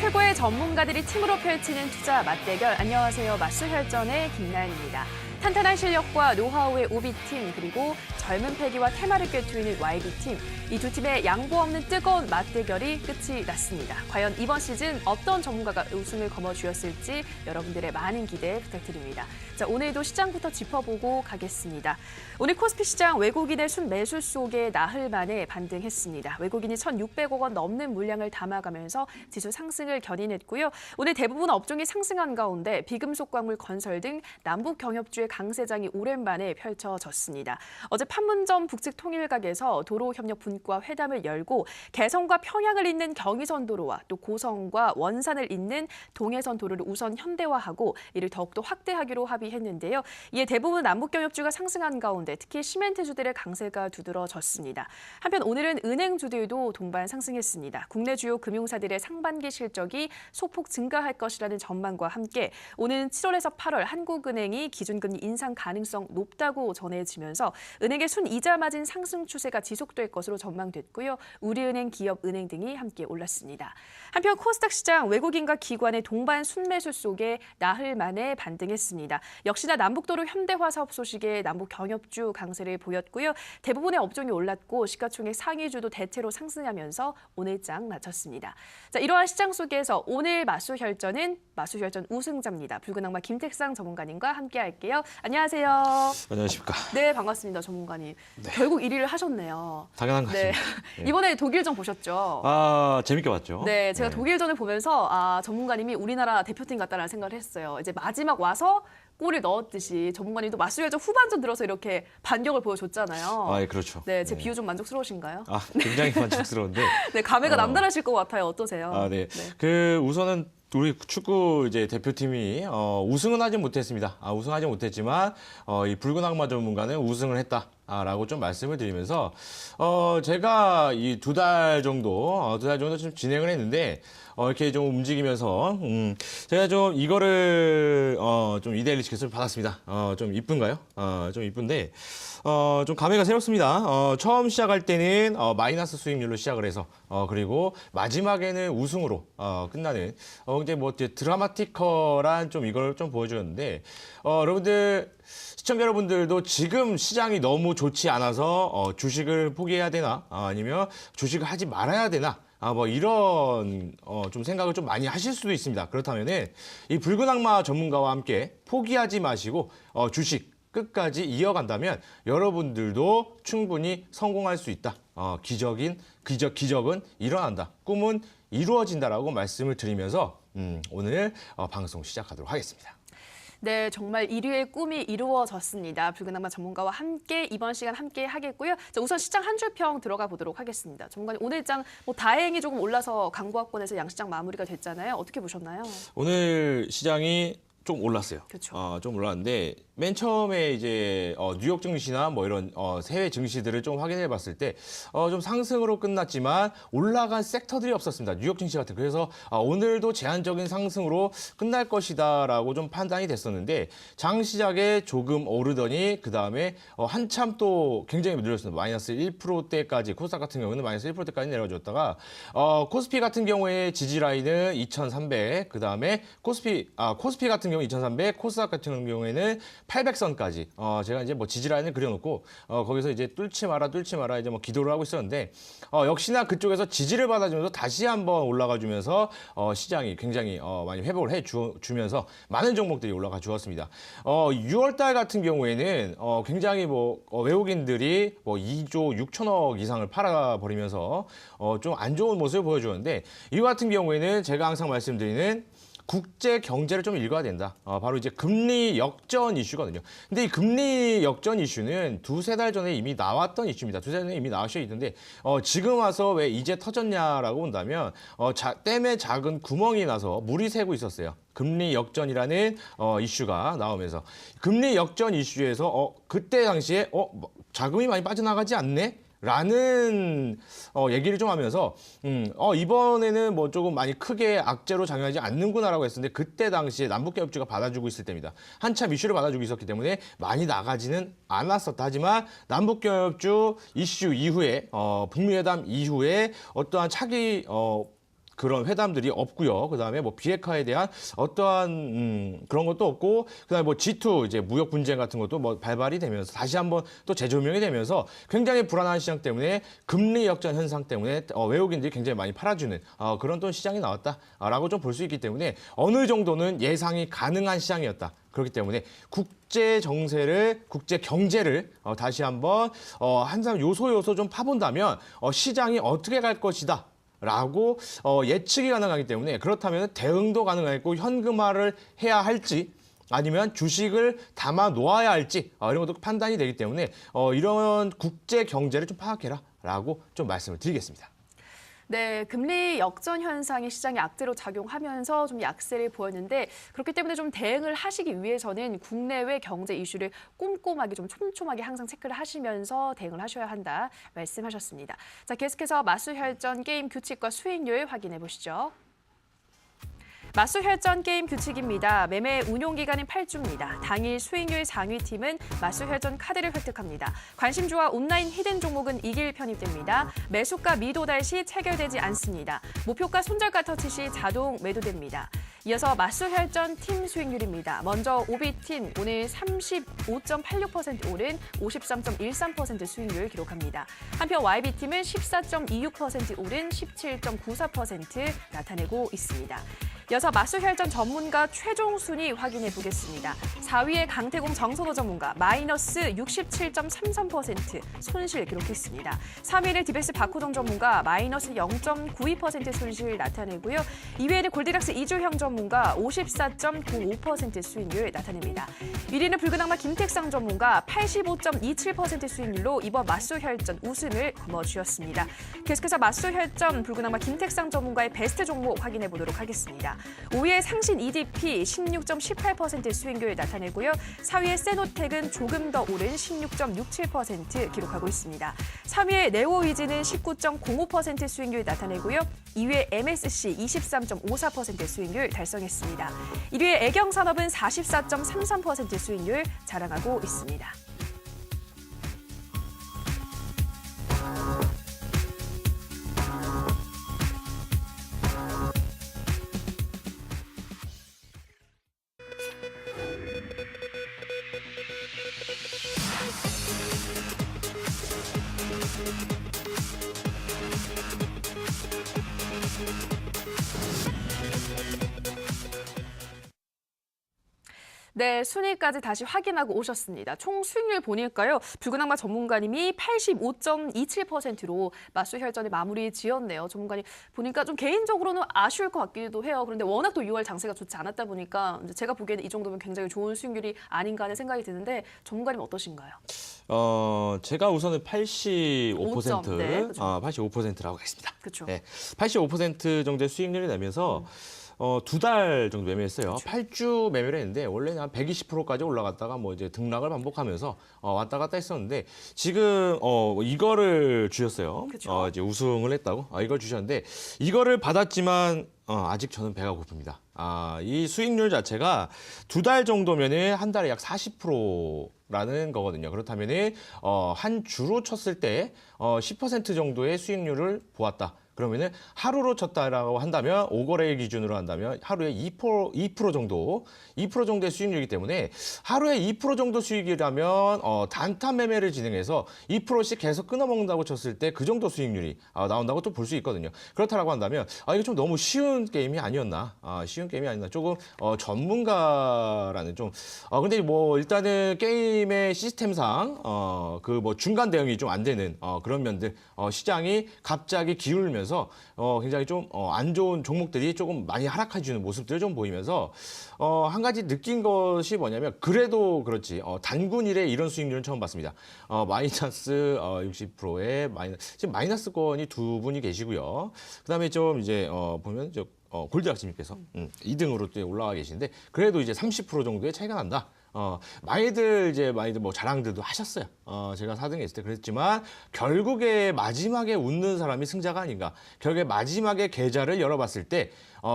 최고의 전문가들이 팀으로 펼치는 투자 맞대결. 안녕하세요. 맞수혈전의 김나연입니다. 탄탄한 실력과 노하우의 오비팀, 그리고 젊은 패기와 테마를 꿰투이는 YB팀. 이 두 팀의 양보 없는 뜨거운 맞대결이 끝이 났습니다. 과연 이번 시즌 어떤 전문가가 우승을 거머쥐었을지 여러분들의 많은 기대 부탁드립니다. 자, 오늘도 시장부터 짚어보고 가겠습니다. 오늘 코스피 시장 외국인의 순매수 속에 나흘 만에 반등했습니다. 외국인이 1,600억 원 넘는 물량을 담아가면서 지수 상승을 견인했고요. 오늘 대부분 업종이 상승한 가운데 비금속, 광물, 건설 등 남북 경협주의 강세장이 오랜만에 펼쳐졌습니다. 어제 판문점 북측 통일각에서 도로협력 분과 회담을 열고 개성과 평양을 잇는 경의선 도로와 또 고성과 원산을 잇는 동해선 도로를 우선 현대화하고 이를 더욱더 확대하기로 합의했는데요. 이에 대부분 남북 경협주가 상승한 가운데 특히 시멘트주들의 강세가 두드러졌습니다. 한편 오늘은 은행주들도 동반 상승했습니다. 국내 주요 금융사들의 상반기 실적이 소폭 증가할 것이라는 전망과 함께 오는 7월에서 8월 한국은행이 기준금리 인상 가능성 높다고 전해지면서 은행의 순이자 마진 상승 추세가 지속될 것으로 전망됐고요. 우리은행, 기업은행 등이 함께 올랐습니다. 한편 코스닥 시장 외국인과 기관의 동반 순매수 속에 나흘 만에 반등했습니다. 역시나 남북도로 현대화 사업 소식에 남북 경협주 강세를 보였고요. 대부분의 업종이 올랐고 시가총액 상위주도 대체로 상승하면서 오늘 장 마쳤습니다. 자, 이러한 시장 속에서 오늘 맞수혈전은 맞수혈전 우승자입니다. 붉은 악마 김택상 전문가님과 함께할게요. 안녕하세요. 안녕하십니까. 네, 반갑습니다, 전문가님. 네. 결국 1위를 하셨네요. 당연한 것 네. 같습니다. 네. 이번에 독일전 보셨죠? 아, 재밌게 봤죠. 네, 제가 네. 독일전을 보면서 전문가님이 우리나라 대표팀 같다라는 생각을 했어요. 이제 마지막 와서 골을 넣었듯이 전문가님도 맞수혈전 후반전 들어서 이렇게 반격을 보여줬잖아요. 아, 예, 그렇죠. 네, 제 비유 좀 만족스러우신가요? 아, 굉장히 만족스러운데. 네, 감회가 남다르실 것 같아요. 어떠세요? 아, 네. 우선은 우리 축구 이제 대표팀이 우승은 하지 못했습니다. 우승하지 못했지만 이 붉은 악마 전문가는 우승을 했다라고 좀 말씀을 드리면서 제가 이 두 달 정도 좀 진행을 했는데 이렇게 좀 움직이면서 제가 좀 이거를 좀 이데일리 티켓을 받았습니다. 좀 이쁜가요? 좀 이쁜데 좀 감회가 새롭습니다. 처음 시작할 때는 마이너스 수익률로 시작을 해서 그리고 마지막에는 우승으로 끝나는 이제 뭐 드라마티컬한 좀 이걸 좀 보여주었는데 여러분들 시청자 여러분들도 지금 시장이 너무 좋지 않아서 주식을 포기해야 되나 아니면 주식을 하지 말아야 되나 뭐 이런 좀 생각을 좀 많이 하실 수도 있습니다. 그렇다면은 이 붉은 악마 전문가와 함께 포기하지 마시고 주식 끝까지 이어간다면 여러분들도 충분히 성공할 수 있다. 기적은 일어난다. 꿈은 이루어진다라고 말씀을 드리면서 오늘 방송 시작하도록 하겠습니다. 네, 정말 1위의 꿈이 이루어졌습니다. 붉은 악마 전문가와 함께 이번 시간 함께 하겠고요. 자, 우선 시장 한 줄평 들어가 보도록 하겠습니다. 전문가님, 오늘 장 뭐 다행히 조금 올라서 강보합권에서 양시장 마무리가 됐잖아요. 어떻게 보셨나요? 오늘 시장이 좀 올랐어요. 그렇죠. 좀 올랐는데 맨 처음에 이제 뉴욕 증시나 뭐 이런 해외 증시들을 좀 확인해 봤을 때 좀 상승으로 끝났지만 올라간 섹터들이 없었습니다. 뉴욕 증시 같은. 그래서 오늘도 제한적인 상승으로 끝날 것이다라고 좀 판단이 됐었는데 장 시작에 조금 오르더니 그다음에 한참 또 굉장히 늘었습니다. 마이너스 1%대까지 코스닥 같은 경우는 마이너스 1%대까지 내려줬다가 코스피 같은 경우에 지지 라인은 2,300, 그다음에 코스피 같은 경우 2,300, 코스닥 같은 경우에는 800선까지 제가 이제 뭐 지지라인을 그려놓고 거기서 이제 뚫지 마라 이제 뭐 기도를 하고 있었는데 역시나 그쪽에서 지지를 받아주면서 다시 한번 올라가 주면서 시장이 굉장히 많이 회복을 해 주면서 많은 종목들이 올라가 주었습니다. 6월달 같은 경우에는 굉장히 뭐 외국인들이 뭐 2조 6천억 이상을 팔아버리면서 좀 안 좋은 모습을 보여주었는데 이거 같은 경우에는 제가 항상 말씀드리는 국제 경제를 좀 읽어야 된다. 바로 이제 금리 역전 이슈거든요. 근데 이 금리 역전 이슈는 두세 달 전에 이미 나왔던 이슈입니다. 두세 달 전에 이미 나와져 있는데 지금 와서 왜 이제 터졌냐라고 본다면 댐에 작은 구멍이 나서 물이 새고 있었어요. 금리 역전이라는 이슈가 나오면서 금리 역전 이슈에서 그때 당시에 자금이 많이 빠져나가지 않네? 라는 얘기를 좀 하면서 이번에는 뭐 조금 많이 크게 악재로 작용하지 않는구나라고 했었는데 그때 당시에 남북경협주가 받아주고 있을 때입니다. 한참 이슈를 받아주고 있었기 때문에 많이 나가지는 않았었다. 하지만 남북경협주 이슈 이후에 북미회담 이후에 어떠한 차기 그런 회담들이 없고요. 그다음에 뭐 비핵화에 대한 어떠한 그런 것도 없고, 그다음에 뭐 G2 이제 무역 분쟁 같은 것도 뭐 발발이 되면서 다시 한번 또 재조명이 되면서 굉장히 불안한 시장 때문에 금리 역전 현상 때문에 외국인들이 굉장히 많이 팔아주는 그런 또 시장이 나왔다라고 좀 볼 수 있기 때문에 어느 정도는 예상이 가능한 시장이었다. 그렇기 때문에 국제 정세를, 국제 경제를 다시 한번 한참 요소 좀 파본다면 시장이 어떻게 갈 것이다. 라고 예측이 가능하기 때문에 그렇다면 대응도 가능하고 현금화를 해야 할지 아니면 주식을 담아 놓아야 할지 이런 것도 판단이 되기 때문에 이런 국제 경제를 좀 파악해라라고 좀 말씀을 드리겠습니다. 네, 금리 역전 현상이 시장에 악재로 작용하면서 좀 약세를 보였는데 그렇기 때문에 좀 대응을 하시기 위해서는 국내외 경제 이슈를 꼼꼼하게 좀 촘촘하게 항상 체크를 하시면서 대응을 하셔야 한다 말씀하셨습니다. 자, 계속해서 마수혈전 게임 규칙과 수익률 확인해 보시죠. 마수혈전 게임 규칙입니다. 매매 운용 기간은 8주입니다. 당일 수익률 상위팀은 마수혈전 카드를 획득합니다. 관심주와 온라인 히든 종목은 이길 편입됩니다. 매수가 미도달 시 체결되지 않습니다. 목표가 손절가 터치 시 자동 매도됩니다. 이어서 마수혈전 팀 수익률입니다. 먼저 오비팀 오늘 35.86% 오른 53.13% 수익률 기록합니다. 한편 YB팀은 14.26% 오른 17.94% 나타내고 있습니다. 이어서 마수혈전 전문가 최종 순위 확인해 보겠습니다. 4위의 강태공 정선호 전문가 마이너스 67.33% 손실 기록했습니다. 3위는 디베스 박호동 전문가 마이너스 0.92% 손실 나타내고요. 2위에는 골디락스 이주형 전문가 54.95% 수익률 나타냅니다. 1위는 붉은 악마 김택상 전문가 85.27% 수익률로 이번 마수혈전 우승을 거머쥐었습니다. 계속해서 마수혈전 붉은 악마 김택상 전문가의 베스트 종목 확인해 보도록 하겠습니다. 5위의 상신 EDP 16.18% 수익률 나타내고요. 4위의 세노텍은 조금 더 오른 16.67% 기록하고 있습니다. 3위의 네오위즈는 19.05% 수익률 나타내고요. 2위의 MSC 23.54% 수익률 달성했습니다. 1위의 애경산업은 44.33% 수익률 자랑하고 있습니다. 네, 순위까지 다시 확인하고 오셨습니다. 총 수익률 보니까요. 붉은 악마 전문가님이 85.27%로 마수혈전에 마무리 지었네요. 전문가님 보니까 좀 개인적으로는 아쉬울 것 같기도 해요. 그런데 워낙 또 6월 장세가 좋지 않았다 보니까 이제 제가 보기에는 이 정도면 굉장히 좋은 수익률이 아닌가 하는 생각이 드는데 전문가님 어떠신가요? 제가 우선은 85%, 네, 그렇죠. 85%라고 하겠습니다. 그렇죠. 네, 85% 정도의 수익률을 내면서 2달 정도 매매했어요. 그렇죠. 8주 매매를 했는데 원래는 한 120%까지 올라갔다가 뭐 이제 등락을 반복하면서 왔다 갔다 했었는데 지금 이거를 주셨어요. 그렇죠. 이제 우승을 했다고 이걸 주셨는데 이거를 받았지만 아직 저는 배가 고픕니다. 이 수익률 자체가 2달 정도면은 한 달에 약 40%라는 거거든요. 그렇다면은 한 주로 쳤을 때 10% 정도의 수익률을 보았다. 그러면은 하루로 쳤다라고 한다면 5거래일 기준으로 한다면 하루에 2% 정도, 2% 정도의 수익률이기 때문에 하루에 2% 정도 수익이라면 단타 매매를 진행해서 2%씩 계속 끊어먹는다고 쳤을 때 그 정도 수익률이 나온다고 또 볼 수 있거든요. 그렇다라고 한다면 이게 좀 너무 쉬운 게임이 아니었나? 쉬운 게임이 아니었나? 조금 전문가라는 좀 근데 뭐 일단은 게임의 시스템상 그 뭐 중간 대응이 좀 안 되는 그런 면들 시장이 갑자기 기울면서 굉장히 좀 안 좋은 종목들이 조금 많이 하락해주는 모습들을 좀 보이면서 한 가지 느낀 것이 뭐냐면 그래도 그렇지 단군 이래 이런 수익률은 처음 봤습니다. 마이너스 60%의 지금 마이너스권이 두 분이 계시고요. 그다음에 좀 이제 보면 골드락스님께서 2등으로 또 올라가 계신데 그래도 이제 30% 정도의 차이가 난다. 많이들 뭐 자랑들도 하셨어요. 제가 4등에 있을 때 그랬지만 결국에 마지막에 웃는 사람이 승자가 아닌가. 결국에 마지막에 계좌를 열어봤을 때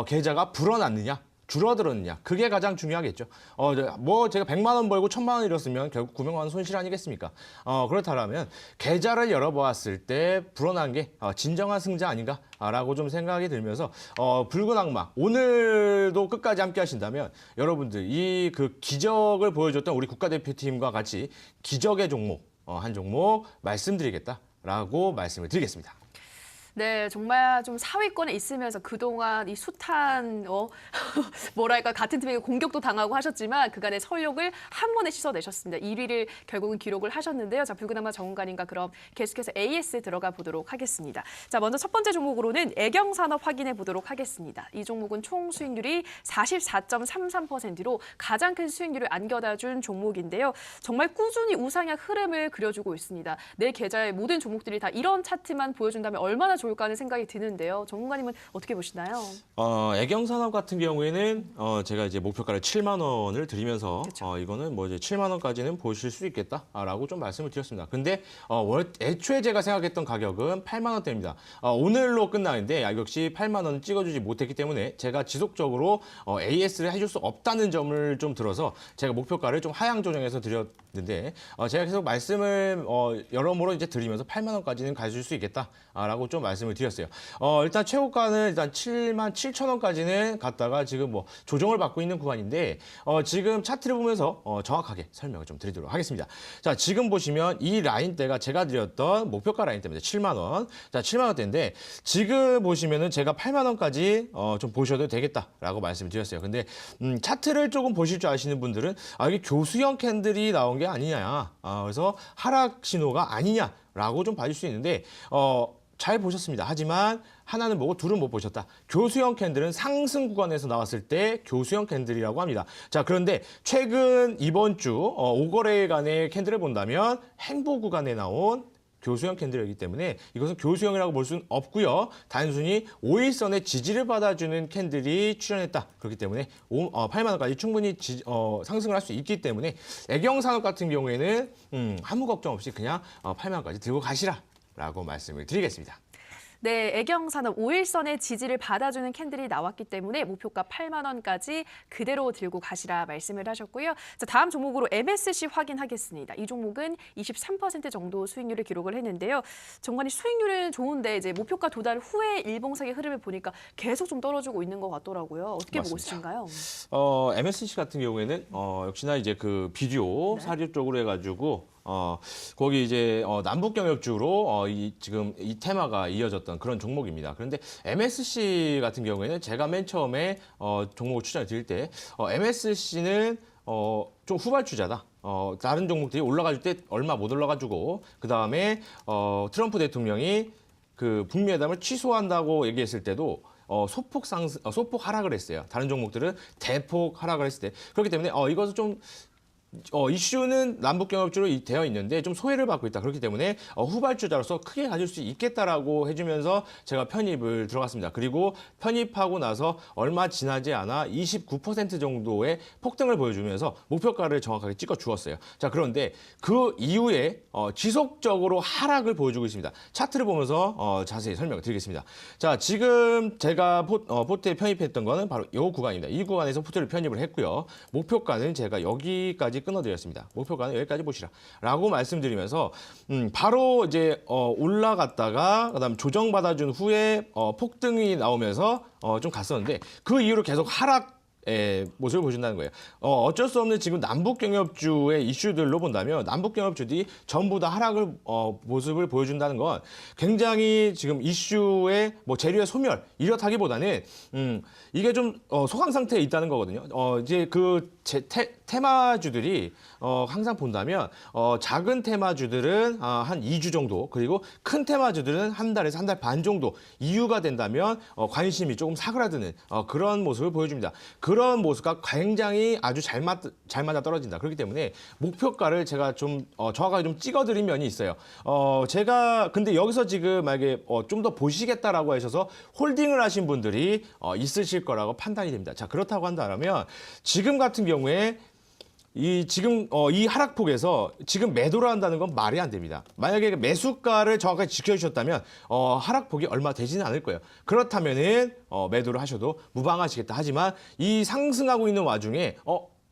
계좌가 불어났느냐. 줄어들었느냐. 그게 가장 중요하겠죠. 뭐 제가 100만 원 벌고 1000만 원 잃었으면 결국 900만 원 손실 아니겠습니까? 그렇다면 계좌를 열어보았을 때 불어난 게 진정한 승자 아닌가라고 좀 생각이 들면서 붉은 악마 오늘도 끝까지 함께 하신다면 여러분들 이 그 기적을 보여줬던 우리 국가대표팀과 같이 기적의 종목 한 종목 말씀드리겠다라고 말씀을 드리겠습니다. 네, 정말 좀 사위권에 있으면서 그동안 이 숱한 뭐랄까 같은 팀에게 공격도 당하고 하셨지만 그간의 설욕을 한 번에 씻어내셨습니다. 1위를 결국은 기록을 하셨는데요. 자, 붉은 악마 전문가님과 그럼 계속해서 AS 들어가 보도록 하겠습니다. 자, 먼저 첫 번째 종목으로는 애경산업 확인해 보도록 하겠습니다. 이 종목은 총 수익률이 44.33%로 가장 큰 수익률을 안겨다준 종목인데요. 정말 꾸준히 우상향 흐름을 그려주고 있습니다. 내 계좌의 모든 종목들이 다 이런 차트만 보여준다면 얼마나 좋을까 하는 생각이 드는데요. 전문가님은 어떻게 보시나요? 애경산업 같은 경우에는 제가 이제 목표가를 7만 원을 드리면서 이거는 뭐 이제 7만 원까지는 보실 수 있겠다라고 좀 말씀을 드렸습니다. 근데 애초에 제가 생각했던 가격은 8만 원대입니다. 오늘로 끝나는데 역시 8만 원 찍어주지 못했기 때문에 제가 지속적으로 AS를 해줄 수 없다는 점을 좀 들어서 제가 목표가를 좀 하향 조정해서 드렸는데 제가 계속 말씀을 여러모로 이제 드리면서 8만 원까지는 가질 수 있겠다라고 좀 말씀을 드렸어요. 일단 최고가는 일단 7만 7천 원까지는 갔다가 지금 뭐 조정을 받고 있는 구간인데 지금 차트를 보면서 정확하게 설명을 좀 드리도록 하겠습니다. 자, 지금 보시면 이 라인대가 제가 드렸던 목표가 라인대입니다. 7만 원. 자, 7만 원대인데 지금 보시면은 제가 8만 원까지 좀 보셔도 되겠다라고 말씀을 드렸어요. 근데 차트를 조금 보실 줄 아시는 분들은 이게 교수형 캔들이 나온 게 아니냐. 그래서 하락 신호가 아니냐라고 좀 봐줄 수 있는데 잘 보셨습니다. 하지만 하나는 보고 둘은 못 보셨다. 교수형 캔들은 상승 구간에서 나왔을 때 교수형 캔들이라고 합니다. 자, 그런데 최근 이번 주 5거래일간의 캔들을 본다면 행보 구간에 나온 교수형 캔들이기 때문에 이것은 교수형이라고 볼 수는 없고요. 단순히 5일선의 지지를 받아주는 캔들이 출현했다. 그렇기 때문에 8만 원까지 충분히 상승을 할 수 있기 때문에 애경산업 같은 경우에는 아무 걱정 없이 그냥 8만 원까지 들고 가시라라고 말씀을 드리겠습니다. 네, 애경산업 5일선의 지지를 받아주는 캔들이 나왔기 때문에 목표가 8만 원까지 그대로 들고 가시라 말씀을 하셨고요. 자, 다음 종목으로 MSC 확인하겠습니다. 이 종목은 23% 정도 수익률을 기록을 했는데요. 정관이 수익률은 좋은데 이제 목표가 도달 후에 일봉상의 흐름을 보니까 계속 좀 떨어지고 있는 것 같더라고요. 어떻게 보고 있으신가요? MSC 같은 경우에는 역시나 이제 그 비디오 사료 쪽으로 해가지고 거기 이제 남북경협주로 지금 이 테마가 이어졌던 그런 종목입니다. 그런데 MSC 같은 경우에는 제가 맨 처음에 종목을 추천을 드릴 때 MSC는 좀 후발주자다. 다른 종목들이 올라갈 때 얼마 못 올라가지고 그 다음에 트럼프 대통령이 그 북미 회담을 취소한다고 얘기했을 때도 소폭 하락을 했어요. 다른 종목들은 대폭 하락을 했을 때. 그렇기 때문에 이것은 좀 이슈는 남북경협주로 되어 있는데 좀 소외를 받고 있다. 그렇기 때문에 후발주자로서 크게 가질 수 있겠다라고 해주면서 제가 편입을 들어갔습니다. 그리고 편입하고 나서 얼마 지나지 않아 29% 정도의 폭등을 보여주면서 목표가를 정확하게 찍어 주었어요. 자, 그런데 그 이후에 지속적으로 하락을 보여주고 있습니다. 차트를 보면서 자세히 설명을 드리겠습니다. 자, 지금 제가 포트에 편입했던 거는 바로 이 구간입니다. 이 구간에서 포트를 편입을 했고요. 목표가는 제가 여기까지 끊어드렸습니다. 목표가는 여기까지 보시라 라고 말씀드리면서 바로 이제 올라갔다가 그다음 조정받아준 후에 폭등이 나오면서 좀 갔었는데 그 이후로 계속 하락 모습을 보여준다는 거예요. 어쩔 수 없는 지금 남북경협주의 이슈들로 본다면 남북경협주들이 전부 다 하락을 모습을 보여준다는 건 굉장히 지금 이슈의 뭐 재료의 소멸 이렇다기보다는 이게 좀 소강 상태에 있다는 거거든요. 이제 그 테마주들이 항상 본다면 작은 테마주들은 한 2주 정도 그리고 큰 테마주들은 한 달에서 한 달 반 정도 이유가 된다면 관심이 조금 사그라드는 그런 모습을 보여줍니다. 그런 모습과 굉장히 아주 잘 맞아 떨어진다. 그렇기 때문에 목표가를 제가 좀 정확하게 좀 찍어드린 면이 있어요. 제가 근데 여기서 지금 만약에 좀 더 보시겠다라고 하셔서 홀딩을 하신 분들이 있으실 거라고 판단이 됩니다. 자, 그렇다고 한다면 지금 같은 경우에 지금 이 하락폭에서 지금 매도를 한다는 건 말이 안 됩니다. 만약에 매수가를 정확하게 지켜주셨다면 하락폭이 얼마 되지는 않을 거예요. 그렇다면은 매도를 하셔도 무방하시겠다. 하지만 이 상승하고 있는 와중에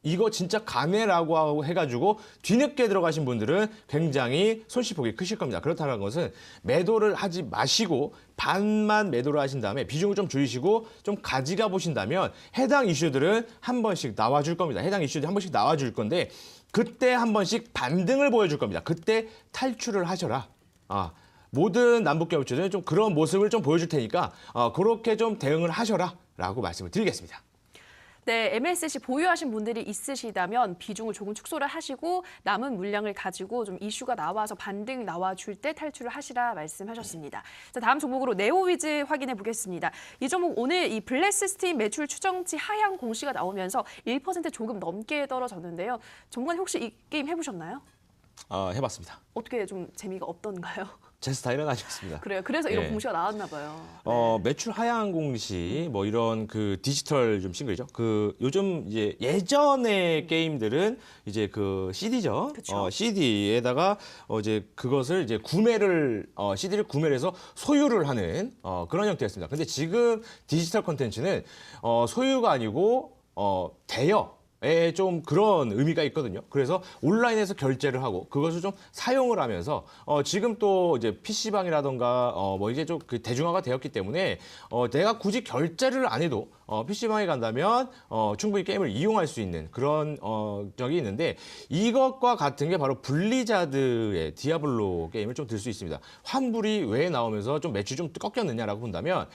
이거 진짜 가네라고 해가지고 뒤늦게 들어가신 분들은 굉장히 손실폭이 크실 겁니다. 그렇다는 것은 매도를 하지 마시고 반만 매도를 하신 다음에 비중을 좀 줄이시고 좀 가져가 보신다면 해당 이슈들은 한 번씩 나와줄 겁니다. 해당 이슈들이 한 번씩 나와줄 건데 그때 한 번씩 반등을 보여줄 겁니다. 그때 탈출을 하셔라. 모든 남북경제들은 좀 그런 모습을 좀 보여줄 테니까 그렇게 좀 대응을 하셔라라고 말씀을 드리겠습니다. 네, MLCC 보유하신 분들이 있으시다면 비중을 조금 축소를 하시고 남은 물량을 가지고 좀 이슈가 나와서 반등이 나와줄 때 탈출을 하시라 말씀하셨습니다. 자, 다음 종목으로 네오위즈 확인해 보겠습니다. 이 종목 오늘 이 블랙스팀 매출 추정치 하향 공시가 나오면서 1% 조금 넘게 떨어졌는데요. 전문가님 혹시 이 게임 해보셨나요? 해봤습니다. 어떻게 좀 재미가 없던가요? 제 스타일은 아니었습니다. 그래요. 그래서 이런 예. 공시가 나왔나 봐요. 매출 하향 공시 뭐 이런 그 디지털 좀 싱글이죠. 그 요즘 이제 예전의 게임들은 이제 그 CD죠. 그쵸. CD에다가 이제 그것을 이제 CD를 구매를 해서 소유를 하는 그런 형태였습니다. 근데 지금 디지털 콘텐츠는 소유가 아니고 대여 좀 그런 의미가 있거든요. 그래서 온라인에서 결제를 하고 그것을 좀 사용을 하면서 지금 또 이제 PC방이라던가 뭐 이제 좀 그 대중화가 되었기 때문에 내가 굳이 결제를 안 해도 PC방에 간다면 충분히 게임을 이용할 수 있는 그런 적이 있는데 이것과 같은 게 바로 블리자드의 디아블로 게임을 좀 들 수 있습니다. 환불이 왜 나오면서 좀 매출이 좀 꺾였느냐라고 본다면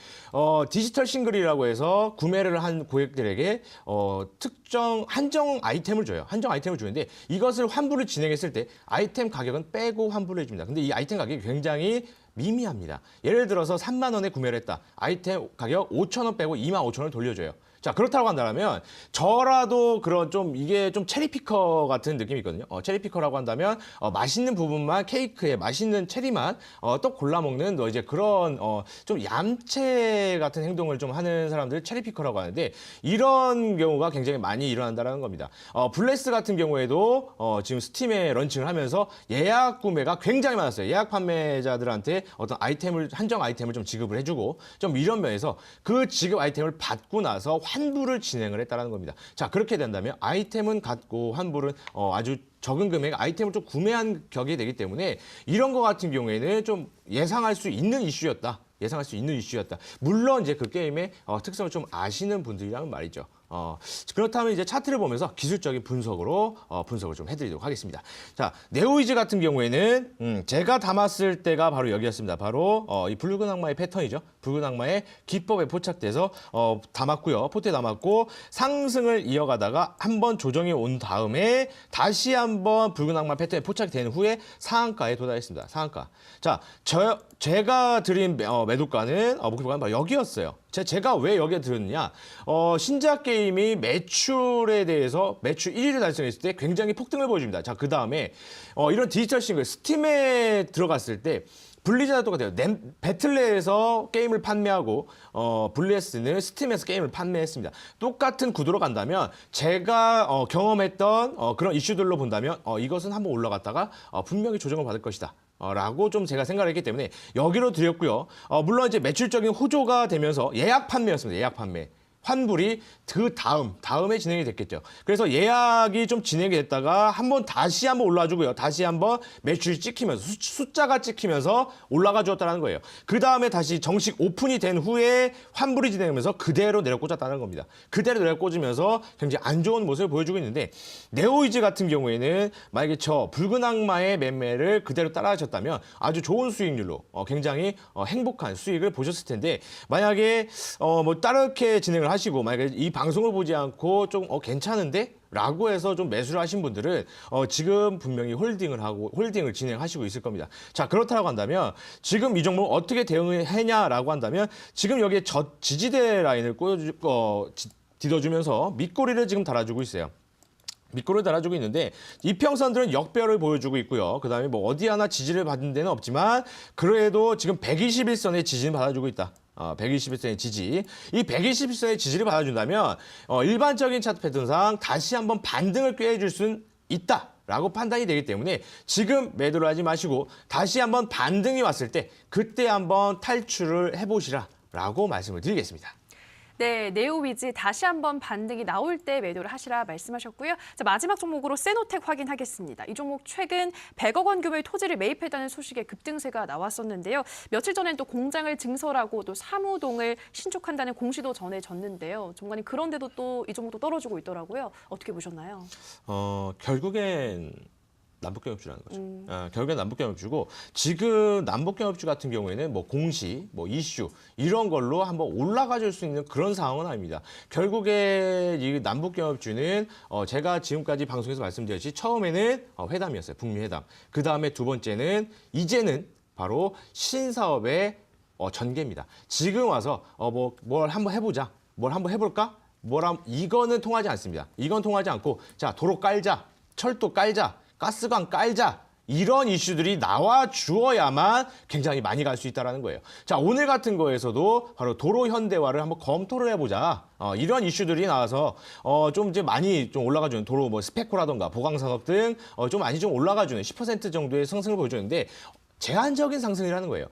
디지털 싱글이라고 해서 구매를 한 고객들에게 특정 한정 아이템을 줘요. 한정 아이템을 주는데 이것을 환불을 진행했을 때 아이템 가격은 빼고 환불을 해줍니다. 근데 이 아이템 가격이 굉장히 미미합니다. 예를 들어서 3만 원에 구매를 했다. 아이템 가격 5천 원 빼고 2만 5천 원을 돌려줘요. 자, 그렇다고 한다면 저라도 그런 좀 이게 좀 체리피커 같은 느낌이 있거든요. 체리피커라고 한다면 맛있는 부분만 케이크에 맛있는 체리만 떡 골라 먹는 이제 그런 좀 얌체 같은 행동을 좀 하는 사람들 체리피커라고 하는데 이런 경우가 굉장히 많이 일어난다는 겁니다. 블레스 같은 경우에도 지금 스팀에 런칭을 하면서 예약 구매가 굉장히 많았어요. 예약 판매자들한테 어떤 한정 아이템을 좀 지급을 해주고 좀 이런 면에서 그 지급 아이템을 받고 나서 환불을 진행을 했다는 겁니다. 자, 그렇게 된다면 아이템은 갖고 환불은 아주 적은 금액 아이템을 좀 구매한 격이 되기 때문에 이런 거 같은 경우에는 좀 예상할 수 있는 이슈였다. 물론 이제 그 게임의 특성을 좀 아시는 분들이라는 말이죠. 그렇다면 이제 차트를 보면서 기술적인 분석으로 분석을 좀 해드리도록 하겠습니다. 자, 네오위즈 같은 경우에는 제가 담았을 때가 바로 여기였습니다. 바로 이 붉은 악마의 패턴이죠. 붉은 악마의 기법에 포착돼서 담았고요. 포트에 담았고 상승을 이어가다가 한번 조정이 온 다음에 다시 한번 붉은 악마 패턴에 포착된 후에 상한가에 도달했습니다. 상한가. 자, 제가 드린 매도가는 목표가는 바로 여기였어요. 제가 왜 여기에 들었느냐? 신작 게임이 매출에 대해서 매출 1위를 달성했을 때 굉장히 폭등을 보여줍니다. 자, 그 다음에 이런 디지털 싱글 스팀에 들어갔을 때 블리자드 똑같아요. 배틀넷에서 게임을 판매하고 블레스는 스팀에서 게임을 판매했습니다. 똑같은 구도로 간다면 제가 경험했던 그런 이슈들로 본다면 이것은 한번 올라갔다가 분명히 조정을 받을 것이다. 라고 좀 제가 생각을 했기 때문에 여기로 드렸고요. 물론 이제 매출적인 호조가 되면서 예약 판매였습니다. 예약 판매. 환불이 그 다음에 진행이 됐겠죠. 그래서 예약이 좀 진행이 됐다가 다시 한번 올라주고요. 다시 한번 매출이 찍히면서 숫자가 찍히면서 올라가 주었다는 거예요. 그 다음에 다시 정식 오픈이 된 후에 환불이 진행하면서 그대로 내려꽂았다는 겁니다. 그대로 내려꽂으면서 굉장히 안 좋은 모습을 보여주고 있는데 네오위즈 같은 경우에는 만약에 저 붉은 악마의 매매를 그대로 따라하셨다면 아주 좋은 수익률로 굉장히 행복한 수익을 보셨을 텐데 만약에 뭐 다르게 진행을 하시고 만약에 이 방송을 보지 않고 좀 괜찮은데? 라고 해서 좀 매수를 하신 분들은 지금 분명히 홀딩을 진행하시고 있을 겁니다. 자, 그렇다고 한다면 지금 이 종목 어떻게 대응을 했냐라고 한다면 지금 여기에 지지대 라인을 뒤져주면서 밑꼬리를 지금 달아주고 있어요. 밑꼬리를 달아주고 있는데 이평선들은 역별을 보여주고 있고요. 그다음에 뭐 어디 하나 지지를 받은 데는 없지만 그래도 지금 121선의 지지는 받아주고 있다. 121선의 지지. 이 121선의 지지를 받아준다면 일반적인 차트 패턴상 다시 한번 반등을 꾀해줄 수는 있다라고 판단이 되기 때문에 지금 매도를 하지 마시고 다시 한번 반등이 왔을 때 그때 한번 탈출을 해보시라라고 말씀을 드리겠습니다. 네, 네오위즈 다시 한번 반등이 나올 때 매도를 하시라 말씀하셨고요. 자, 마지막 종목으로 세노텍 확인하겠습니다. 이 종목 최근 100억 원 규모의 토지를 매입했다는 소식에 급등세가 나왔었는데요. 며칠 전엔 또 공장을 증설하고 또 사무동을 신축한다는 공시도 전해졌는데요. 전문가님, 그런데도 또 이 종목도 떨어지고 있더라고요. 어떻게 보셨나요? 결국엔 남북경협주라는 거죠. 결국엔 남북경협주고 지금 남북경협주 같은 경우에는 뭐 공시, 뭐 이슈 이런 걸로 한번 올라가 줄 수 있는 그런 상황은 아닙니다. 결국에 이 남북경협주는 제가 지금까지 방송에서 말씀드렸듯이 처음에는 회담이었어요. 북미 회담. 그 다음에 두 번째는 이제는 바로 신사업의 전개입니다. 지금 와서 뭘 한번 해보자. 뭘 한번 해볼까? 이거는 통하지 않습니다. 이건 통하지 않고 자 도로 깔자, 철도 깔자. 가스관 깔자 이런 이슈들이 나와 주어야만 굉장히 많이 갈 수 있다는 거예요. 자 오늘 같은 거에서도 바로 도로 현대화를 한번 검토를 해보자. 이런 이슈들이 나와서 좀 이제 많이 좀 올라가주는 도로 뭐 스페코라던가 보강산업 등 좀 많이 좀 올라가주는 10% 정도의 상승을 보여주는데 제한적인 상승이라는 거예요.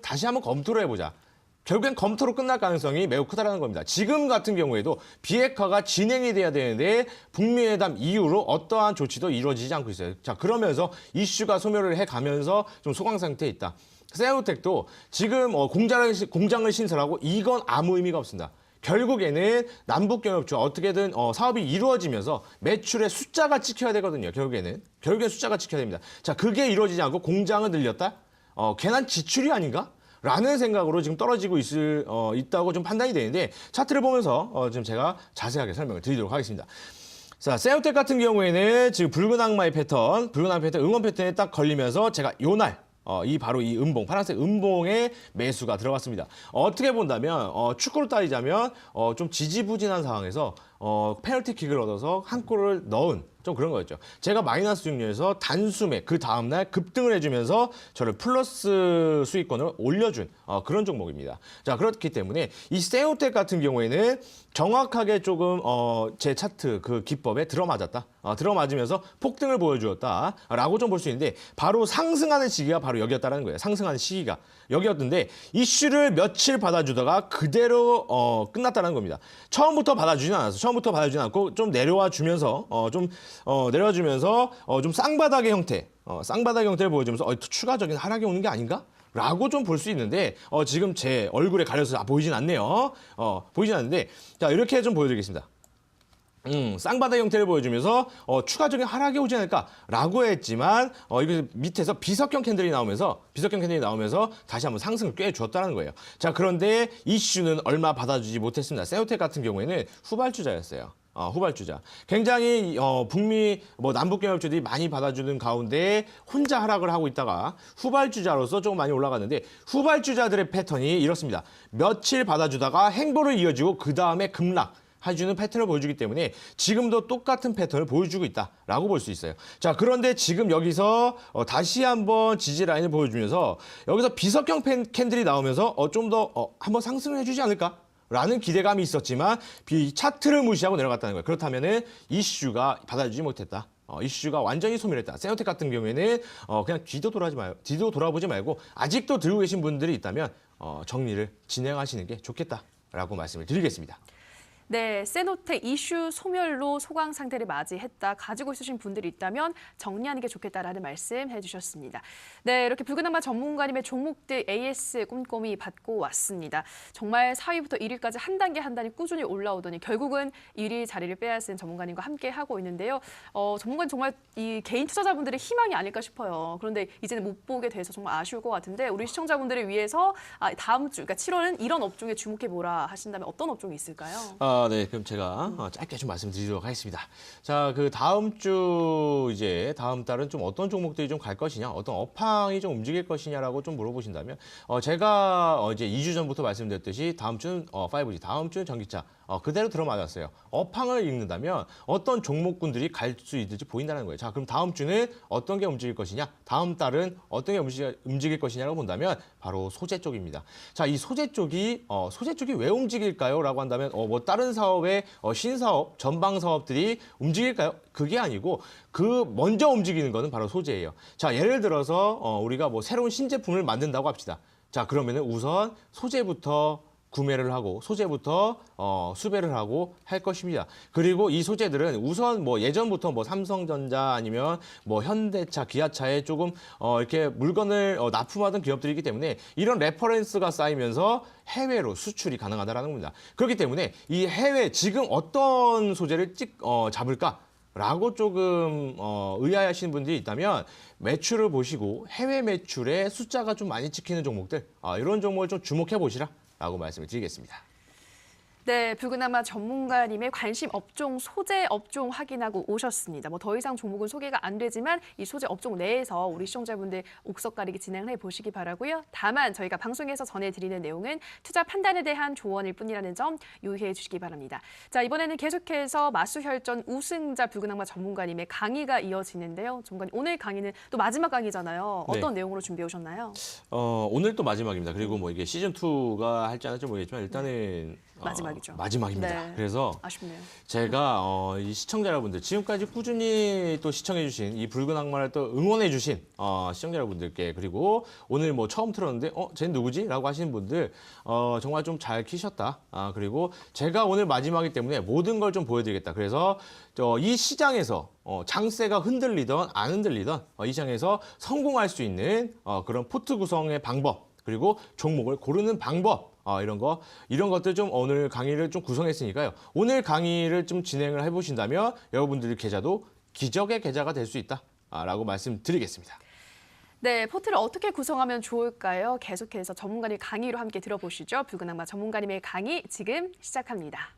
다시 한번 검토를 해보자. 결국엔 검토로 끝날 가능성이 매우 크다라는 겁니다. 지금 같은 경우에도 비핵화가 진행이 돼야 되는데 북미 회담 이후로 어떠한 조치도 이루어지지 않고 있어요. 자 그러면서 이슈가 소멸을 해가면서 좀 소강 상태에 있다. 세노텍도 지금 공장을 신설하고 이건 아무 의미가 없습니다. 결국에는 남북경협주 어떻게든 사업이 이루어지면서 매출의 숫자가 찍혀야 되거든요. 결국엔 숫자가 찍혀야 됩니다. 자 그게 이루어지지 않고 공장을 늘렸다? 괜한 지출이 아닌가? 라는 생각으로 지금 떨어지고 있다고 좀 판단이 되는데 차트를 보면서 지금 제가 자세하게 설명을 드리도록 하겠습니다. 자, 세노텍 같은 경우에는 지금 붉은 악마 패턴, 응원 패턴에 딱 걸리면서 제가 요날 바로 이 음봉, 파란색 음봉의 매수가 들어갔습니다. 어떻게 본다면 축구로 따지자면 좀 지지부진한 상황에서 페널티킥을 얻어서 한 골을 넣은 좀 그런 거였죠. 제가 마이너스 중류에서 단숨에 그 다음날 급등을 해주면서 저를 플러스 수익권을 올려준 그런 종목입니다. 자 그렇기 때문에 이 세노텍 같은 경우에는 정확하게 조금 제 차트 그 기법에 들어맞았다. 들어맞으면서 폭등을 보여주었다라고 좀 볼 수 있는데 바로 상승하는 시기가 바로 여기였다는 거예요. 상승하는 시기가 여기였는데 이슈를 며칠 받아주다가 그대로 끝났다는 겁니다. 처음부터 받아주진 않았어. 처음부터 받아주진 않고 좀 내려와 주면서 좀 쌍바닥의 형태, 쌍바닥의 형태를 보여주면서 추가적인 하락이 오는 게 아닌가? 라고 좀 볼 수 있는데 지금 제 얼굴에 가려서 보이진 않네요. 보이진 않는데 자 이렇게 좀 보여드리겠습니다. 쌍바닥 형태를 보여주면서 추가적인 하락이 오지 않을까라고 했지만 이거 밑에서 비석형 캔들이 나오면서 다시 한번 상승을 꽤 주었다는 거예요. 자 그런데 이슈는 얼마 받아주지 못했습니다. 세노텍 같은 경우에는 후발주자였어요. 후발주자. 굉장히 북미 남북경협주들이 많이 받아주는 가운데 혼자 하락을 하고 있다가 후발주자로서 조금 많이 올라갔는데 후발주자들의 패턴이 이렇습니다. 며칠 받아주다가 행보를 이어지고 그 다음에 급락. 해주는 패턴을 보여주기 때문에 지금도 똑같은 패턴을 보여주고 있다라고 볼 수 있어요. 자 그런데 지금 여기서 다시 한번 지지 라인을 보여주면서 여기서 비석형 캔들이 나오면서 좀 더 한번 상승을 해주지 않을까? 라는 기대감이 있었지만 차트를 무시하고 내려갔다는 거예요. 그렇다면은 이슈가 받아주지 못했다. 이슈가 완전히 소멸했다. 세노텍 같은 경우에는 그냥 뒤도 돌아보지 말고 아직도 들고 계신 분들이 있다면 정리를 진행하시는 게 좋겠다라고 말씀을 드리겠습니다. 네, 세노텍 이슈 소멸로 소강 상태를 맞이했다. 가지고 있으신 분들이 있다면 정리하는 게 좋겠다라는 말씀 해주셨습니다. 네, 이렇게 붉은 악마 전문가님의 종목들 AS 꼼꼼히 받고 왔습니다. 정말 4위부터 1위까지 한 단계 한 단위 꾸준히 올라오더니 결국은 1위 자리를 빼앗은 전문가님과 함께 하고 있는데요. 전문가님 정말 이 개인 투자자분들의 희망이 아닐까 싶어요. 그런데 이제는 못 보게 돼서 정말 아쉬울 것 같은데 우리 시청자분들을 위해서 다음 주, 그러니까 7월은 이런 업종에 주목해보라 하신다면 어떤 업종이 있을까요? 네, 그럼 제가 짧게 좀 말씀드리도록 하겠습니다. 자, 그 다음 달은 좀 어떤 종목들이 좀 갈 것이냐, 어떤 업황이 좀 움직일 것이냐라고 좀 물어보신다면, 제가 이제 2주 전부터 말씀드렸듯이 다음 주는 5G, 다음 주는 전기차, 그대로 들어맞았어요. 업황을 읽는다면 어떤 종목군들이 갈 수 있을지 보인다는 거예요. 자, 그럼 다음 주는 어떤 게 움직일 것이냐? 다음 달은 어떤 게 움직일 것이냐라고 본다면 바로 소재 쪽입니다. 자, 이 소재 쪽이 왜 움직일까요? 라고 한다면 뭐 다른 사업의 신사업, 전방 사업들이 움직일까요? 그게 아니고 그 먼저 움직이는 거는 바로 소재예요. 자, 예를 들어서 우리가 뭐 새로운 신제품을 만든다고 합시다. 자, 그러면은 우선 소재부터 구매를 하고 소재부터 수배를 하고 할 것입니다. 그리고 이 소재들은 우선 뭐 예전부터 뭐 삼성전자 아니면 뭐 현대차, 기아차에 조금 이렇게 물건을 납품하던 기업들이기 때문에 이런 레퍼런스가 쌓이면서 해외로 수출이 가능하다라는 겁니다. 그렇기 때문에 이 해외 지금 어떤 소재를 잡을까? 라고 조금 의아해하시는 분들이 있다면 매출을 보시고 해외 매출의 숫자가 좀 많이 찍히는 종목들 이런 종목을 좀 주목해 보시라 라고 말씀을 드리겠습니다. 네, 붉은 악마 전문가님의 관심 업종, 소재 업종 확인하고 오셨습니다. 뭐 더 이상 종목은 소개가 안 되지만 이 소재 업종 내에서 우리 시청자분들 옥석 가리기 진행을 해보시기 바라고요. 다만 저희가 방송에서 전해드리는 내용은 투자 판단에 대한 조언일 뿐이라는 점 유의해 주시기 바랍니다. 자, 이번에는 계속해서 마수혈전 우승자 붉은 악마 전문가님의 강의가 이어지는데요. 전문가님, 오늘 강의는 또 마지막 강의잖아요. 어떤 내용으로 준비해 오셨나요? 오늘 또 마지막입니다. 그리고 뭐 이게 시즌2가 할지 안 할지 모르겠지만 일단은 마지막이죠. 마지막입니다. 네. 그래서 아쉽네요. 제가 이 시청자 여러분들 지금까지 꾸준히 또 시청해주신 이 붉은 악마를 또 응원해주신 시청자 여러분들께 그리고 오늘 뭐 처음 틀었는데 쟤는 누구지? 라고 하시는 분들 정말 좀 잘 키셨다. 그리고 제가 오늘 마지막이기 때문에 모든 걸 좀 보여드리겠다. 그래서 이 시장에서 장세가 흔들리던 안 흔들리던 이 시장에서 성공할 수 있는 그런 포트 구성의 방법 그리고 종목을 고르는 방법 이런 것들 좀 오늘 강의를 좀 구성했으니까요. 오늘 강의를 좀 진행을 해보신다면 여러분들 계좌도 기적의 계좌가 될 수 있다라고 말씀드리겠습니다. 네, 포트를 어떻게 구성하면 좋을까요? 계속해서 전문가님 강의로 함께 들어보시죠. 붉은 악마 전문가님의 강의 지금 시작합니다.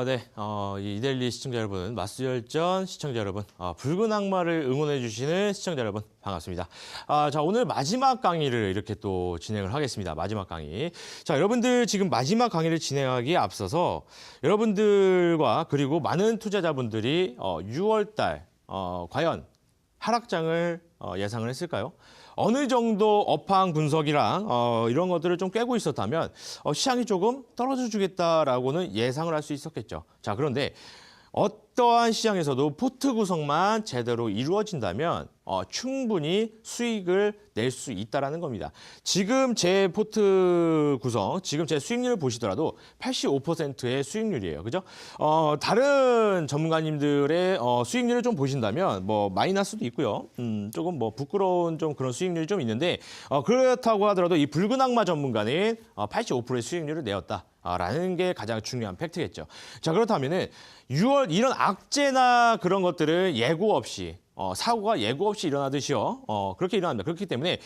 네. 이 이데일리 시청자 여러분, 마수열전 시청자 여러분, 붉은 악마를 응원해주시는 시청자 여러분, 반갑습니다. 자, 오늘 마지막 강의를 이렇게 또 진행을 하겠습니다. 마지막 강의. 자, 여러분들 지금 마지막 강의를 진행하기에 앞서서 여러분들과 그리고 많은 투자자분들이 6월 달, 과연 하락장을 예상을 했을까요? 어느 정도 업황 분석이랑 이런 것들을 좀 꿰고 있었다면 시장이 조금 떨어져 주겠다라고는 예상을 할 수 있었겠죠. 자, 그런데 어떠한 시장에서도 포트 구성만 제대로 이루어진다면 충분히 수익을 낼 수 있다라는 겁니다. 지금 제 포트 구성, 지금 제 수익률을 보시더라도 85%의 수익률이에요. 그죠? 다른 전문가님들의 수익률을 좀 보신다면 뭐 마이너스도 있고요. 조금 뭐 부끄러운 좀 그런 수익률이 좀 있는데 그렇다고 하더라도 이 붉은 악마 전문가는 85%의 수익률을 내었다. 라는 게 가장 중요한 팩트겠죠. 자, 그렇다면은 6월 이런 악재나 그런 것들을 예고 없이 사고가 예고 없이 일어나듯이요. 그렇게 일어납니다. 그렇기 때문에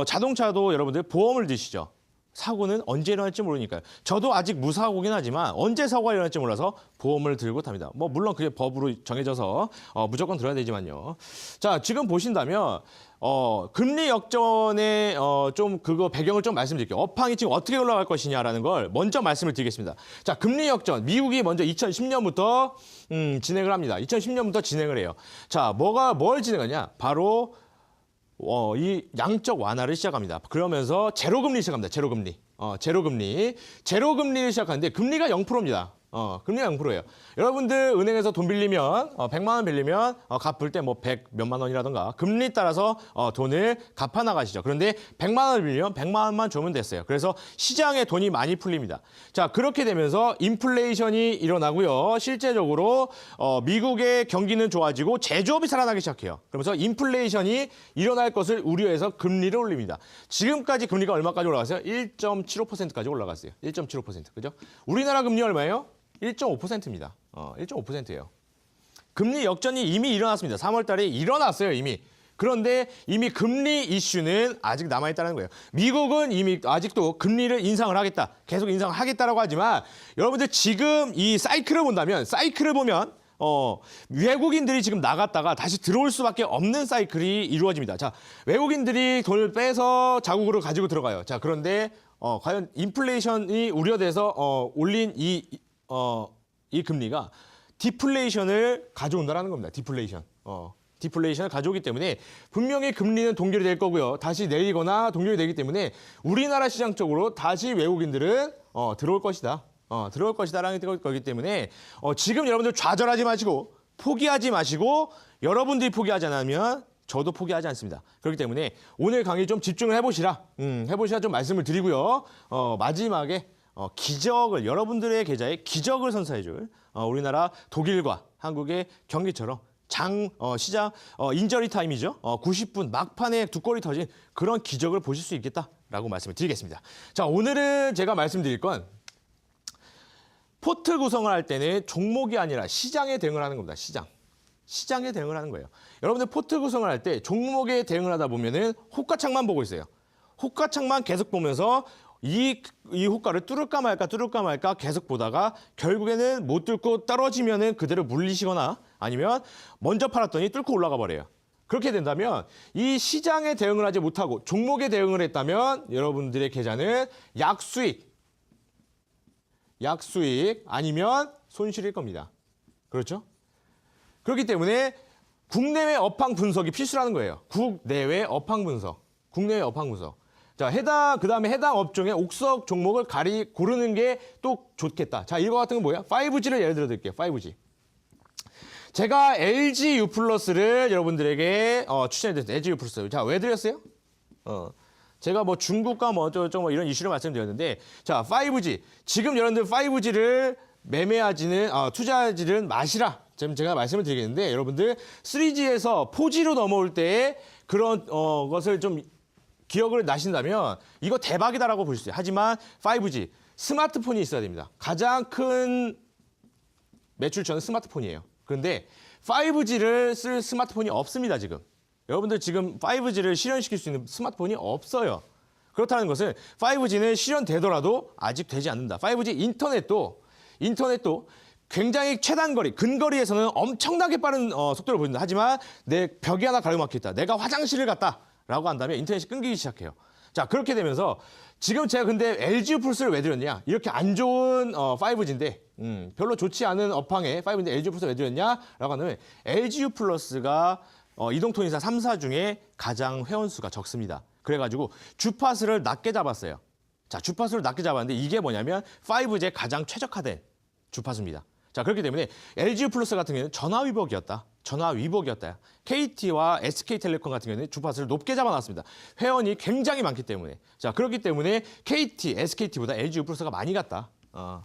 자동차도 여러분들 보험을 드시죠. 사고는 언제 일어날지 모르니까요. 저도 아직 무사고긴 하지만 언제 사고가 일어날지 몰라서 보험을 들고 탑니다. 뭐 물론 그게 법으로 정해져서 무조건 들어야 되지만요. 자, 지금 보신다면 금리 역전의 좀 그거 배경을 좀 말씀드릴게요. 업황이 지금 어떻게 올라갈 것이냐라는 걸 먼저 말씀을 드리겠습니다. 자, 금리 역전. 미국이 먼저 2010년부터 진행을 합니다. 2010년부터 진행을 해요. 자, 뭘 진행하냐? 바로 이 양적 완화를 시작합니다. 그러면서 제로금리 시작합니다. 제로금리. 제로금리를 시작하는데 금리가 0%입니다. 금리가 0%예요. 여러분들 은행에서 돈 빌리면 100만 원 빌리면 갚을 때 뭐 100 몇만 원이라던가 금리 따라서 돈을 갚아 나가시죠. 그런데 100만 원을 빌리면 100만 원만 주면 됐어요. 그래서 시장에 돈이 많이 풀립니다. 자, 그렇게 되면서 인플레이션이 일어나고요. 실제적으로 미국의 경기는 좋아지고 제조업이 살아나기 시작해요. 그러면서 인플레이션이 일어날 것을 우려해서 금리를 올립니다. 지금까지 금리가 얼마까지 올라갔어요? 1.75%까지 올라갔어요. 1.75%. 그죠? 우리나라 금리 얼마예요? 1.5%입니다. 1.5%예요. 금리 역전이 이미 일어났습니다. 3월 달에 일어났어요, 이미. 그런데 이미 금리 이슈는 아직 남아있다는 거예요. 미국은 이미 아직도 금리를 인상을 하겠다. 계속 인상을 하겠다라고 하지만 여러분들 지금 이 사이클을 본다면 외국인들이 지금 나갔다가 다시 들어올 수밖에 없는 사이클이 이루어집니다. 자, 외국인들이 돈을 빼서 자국으로 가지고 들어가요. 자, 그런데 과연 인플레이션이 우려돼서 올린 이 금리가 디플레이션을 가져온다는 겁니다. 디플레이션을 가져오기 때문에 분명히 금리는 동결이 될 거고요. 다시 내리거나 동결이 되기 때문에 우리나라 시장 쪽으로 다시 외국인들은 들어올 것이다. 들어올 것이다라는 거기 때문에 지금 여러분들 좌절하지 마시고 포기하지 마시고 여러분들이 포기하지 않으면 저도 포기하지 않습니다. 그렇기 때문에 오늘 강의 좀 집중을 해보시라 좀 말씀을 드리고요. 마지막에 기적을 여러분들의 계좌에 기적을 선사해줄 우리나라 독일과 한국의 경기처럼 시장 인저리 타임이죠. 90분 막판에 두 골이 터진 그런 기적을 보실 수 있겠다라고 말씀을 드리겠습니다. 자, 오늘은 제가 말씀드릴 건 포트 구성을 할 때는 종목이 아니라 시장에 대응을 하는 겁니다. 시장에 대응을 하는 거예요. 여러분들 포트 구성을 할 때 종목에 대응을 하다 보면은 호가창만 보고 있어요. 호가창만 계속 보면서 이 호가를 뚫을까 말까 계속 보다가 결국에는 못 뚫고 떨어지면은 그대로 물리시거나 아니면 먼저 팔았더니 뚫고 올라가 버려요. 그렇게 된다면 이 시장에 대응을 하지 못하고 종목에 대응을 했다면 여러분들의 계좌는 약수익 아니면 손실일 겁니다. 그렇죠? 그렇기 때문에 국내외 업황 분석이 필수라는 거예요. 국내외 업황 분석. 자, 그다음에 해당 업종의 옥석 종목을 고르는 게 또 좋겠다. 자, 이거 같은 건 뭐야? 5G를 예를 들어 드릴게요. 5G. 제가 LG U 플러스를 여러분들에게 추천해드렸어요. LG U 플러스. 자, 왜 드렸어요? 제가 뭐 중국과 뭐 어쩌고 이런 이슈를 말씀드렸는데, 자, 5G. 지금 여러분들 5G를 투자하지는 마시라. 지금 제가 말씀을 드리겠는데, 여러분들 3G에서 4G로 넘어올 때 그런 것을 좀 기억을 나신다면 이거 대박이다라고 볼 수 있어요. 하지만 5G, 스마트폰이 있어야 됩니다. 가장 큰 매출처는 스마트폰이에요. 그런데 5G를 쓸 스마트폰이 없습니다, 지금. 여러분들 지금 5G를 실현시킬 수 있는 스마트폰이 없어요. 그렇다는 것은 5G는 실현되더라도 아직 되지 않는다. 5G 인터넷도 굉장히 근거리에서는 엄청나게 빠른 속도를 보인다. 하지만 내 벽이 하나 가로막혀있다. 내가 화장실을 갔다라고 한다면 인터넷이 끊기기 시작해요. 자, 그렇게 되면서 지금 제가 근데 LG U 플러스를 왜 드렸냐? 이렇게 안 좋은 5G인데 별로 좋지 않은 업황에 5G인데 LG U 플러스 왜 드렸냐라고 하면 LG U 플러스가 이동통신사 3사 중에 가장 회원수가 적습니다. 그래가지고 주파수를 낮게 잡았어요. 자, 주파수를 낮게 잡았는데 이게 뭐냐면 5G에 가장 최적화된 주파수입니다. 자, 그렇기 때문에 LG U 플러스 같은 경우는 전화위복이었다. KT와 SK텔레콤 같은 경우는 주파수를 높게 잡아놨습니다. 회원이 굉장히 많기 때문에. 자, 그렇기 때문에 KT, SKT보다 LG U 플러스가 많이 갔다.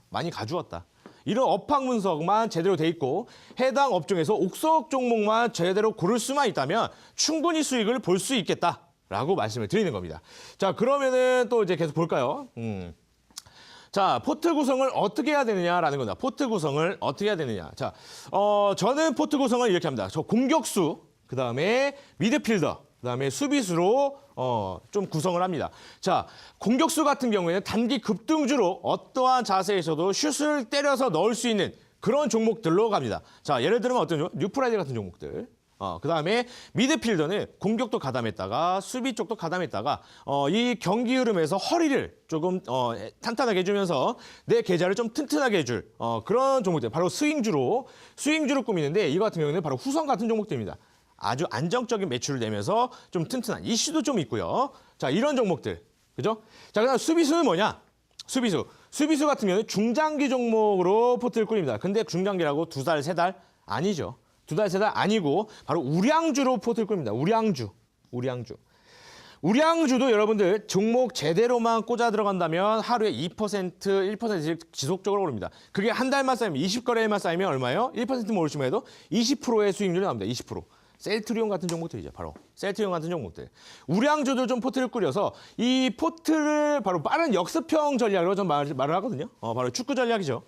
많이 가주었다. 이런 업황 분석만 제대로 돼 있고 해당 업종에서 옥석 종목만 제대로 고를 수만 있다면 충분히 수익을 볼 수 있겠다라고 말씀을 드리는 겁니다. 자, 그러면은 또 이제 계속 볼까요? 자, 포트 구성을 어떻게 해야 되느냐라는 겁니다. 포트 구성을 어떻게 해야 되느냐. 자, 저는 포트 구성을 이렇게 합니다. 저 공격수, 그 다음에 미드필더, 그 다음에 수비수로 좀 구성을 합니다. 자, 공격수 같은 경우에는 단기 급등주로 어떠한 자세에서도 슛을 때려서 넣을 수 있는 그런 종목들로 갑니다. 자, 예를 들면 어떤 종목? 뉴프라이드 같은 종목들. 그 다음에 미드필더는 공격도 가담했다가 수비 쪽도 가담했다가 이 경기 흐름에서 허리를 조금 탄탄하게 해주면서 내 계좌를 좀 튼튼하게 해줄 그런 종목들. 바로 스윙주로 꾸미는데 이거 같은 경우는 바로 후성 같은 종목들입니다. 아주 안정적인 매출을 내면서 좀 튼튼한 이슈도 좀 있고요. 자, 이런 종목들. 그죠? 자, 그다음 수비수는 뭐냐? 수비수 같은 경우는 중장기 종목으로 포트를 꾸립니다. 근데 중장기라고 2달, 3달 아니죠. 2달, 3달 아니고 바로 우량주로 포트를 꾸립니다. 우량주. 우량주도 여러분들 종목 제대로만 꽂아 들어간다면 하루에 2%, 1%씩 지속적으로 오릅니다. 그게 한 달만 쌓이면 20거래일만 쌓이면 얼마예요? 1%만 오르시면 해도 20%의 수익률이 나옵니다. 20%. 셀트리온 같은 종목들이죠. 바로 셀트리온 같은 종목들. 우량주들 좀 포트를 꾸려서 이 포트를 바로 빠른 역습형 전략으로 좀 말을 하거든요. 바로 축구 전략이죠.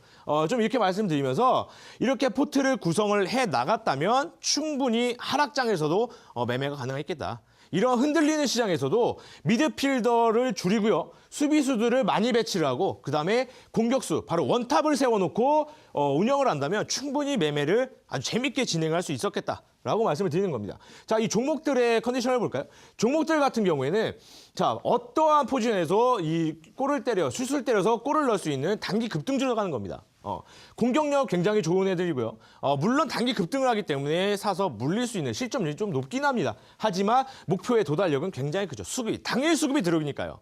좀 이렇게 말씀드리면서 이렇게 포트를 구성을 해 나갔다면 충분히 하락장에서도 매매가 가능했겠다. 이런 흔들리는 시장에서도 미드필더를 줄이고요. 수비수들을 많이 배치를 하고 그다음에 공격수, 바로 원탑을 세워놓고 운영을 한다면 충분히 매매를 아주 재밌게 진행할 수 있었겠다라고 말씀을 드리는 겁니다. 자, 이 종목들의 컨디션을 볼까요? 종목들 같은 경우에는 자, 어떠한 포지션에서 이 골을 때려, 슛을 때려서 골을 넣을 수 있는 단기 급등주로 가는 겁니다. 공격력 굉장히 좋은 애들이고요. 물론 단기 급등을 하기 때문에 사서 물릴 수 있는 실점률이 좀 높긴 합니다. 하지만 목표의 도달력은 굉장히 크죠. 수급이, 당일 수급이 들어오니까요.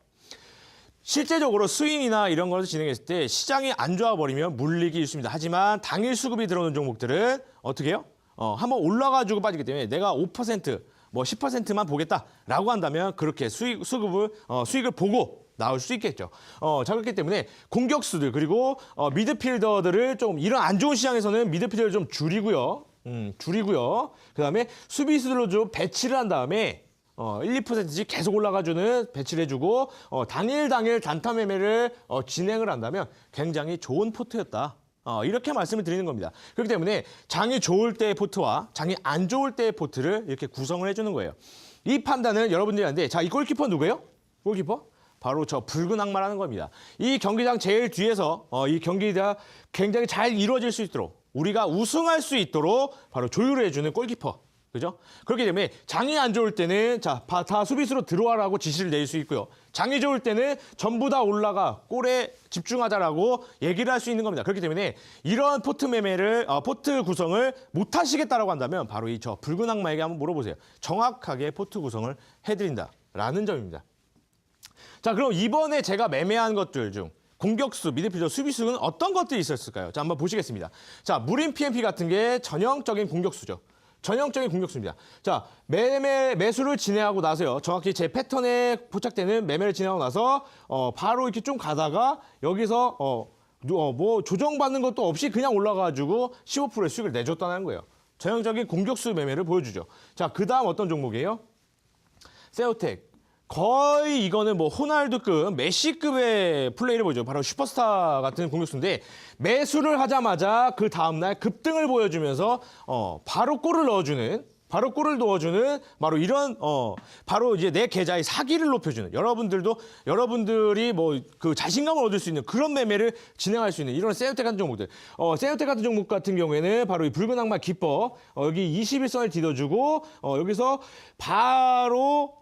실제적으로 스윙이나 이런 걸 진행했을 때 시장이 안 좋아버리면 물리기 있습니다. 하지만 당일 수급이 들어오는 종목들은 어떻게 해요? 한번 올라가지고 빠지기 때문에 내가 5%, 뭐 10%만 보겠다라고 한다면 그렇게 수익을 보고 나올 수 있겠죠. 자, 그렇기 때문에 공격수들 그리고 미드필더들을 좀 이런 안 좋은 시장에서는 미드필더를 좀 줄이고요. 그다음에 수비수들로 좀 배치를 한 다음에 1, 2%씩 계속 올라가주는 배치를 해주고 당일 단타 매매를 진행을 한다면 굉장히 좋은 포트였다. 이렇게 말씀을 드리는 겁니다. 그렇기 때문에 장이 좋을 때의 포트와 장이 안 좋을 때의 포트를 이렇게 구성을 해주는 거예요. 이 판단은 여러분들이 하는데, 자, 이 골키퍼 누구예요? 골키퍼? 바로 저 붉은 악마라는 겁니다. 이 경기장 제일 뒤에서 이 경기가 굉장히 잘 이루어질 수 있도록, 우리가 우승할 수 있도록 바로 조율을 해주는 골키퍼. 그죠? 그렇기 때문에 장이 안 좋을 때는 자, 다 수비수로 들어와라고 지시를 내릴 수 있고요. 장이 좋을 때는 전부 다 올라가 골에 집중하자라고 얘기를 할 수 있는 겁니다. 그렇기 때문에 이런 포트 구성을 못 하시겠다라고 한다면 바로 이 저 붉은 악마에게 한번 물어보세요. 정확하게 포트 구성을 해드린다라는 점입니다. 자, 그럼 이번에 제가 매매한 것들 중 공격수, 미드필더, 수비수는 어떤 것들이 있었을까요? 자, 한번 보시겠습니다. 자, 무림 PMP 같은 게 전형적인 공격수죠. 전형적인 공격수입니다. 자, 매수를 진행하고 나서요. 정확히 제 패턴에 포착되는 매매를 진행하고 나서 바로 이렇게 좀 가다가 여기서 뭐 조정받는 것도 없이 그냥 올라가가지고 15%의 수익을 내줬다는 거예요. 전형적인 공격수 매매를 보여주죠. 자, 그 다음 어떤 종목이에요? 세오텍. 거의 이거는 뭐 호날두급, 메시급의 플레이를 보여줘. 바로 슈퍼스타 같은 공격수인데 매수를 하자마자 그 다음날 급등을 보여주면서 바로 골을 넣어주는 바로 이런 바로 이제 내 계좌의 사기를 높여주는, 여러분들이 뭐 그 자신감을 얻을 수 있는 그런 매매를 진행할 수 있는 이런 세오텍 같은 종목들. 세오텍 같은 종목 같은 경우에는 바로 이 붉은 악마 기법, 여기 21선을 뒤져주고 여기서 바로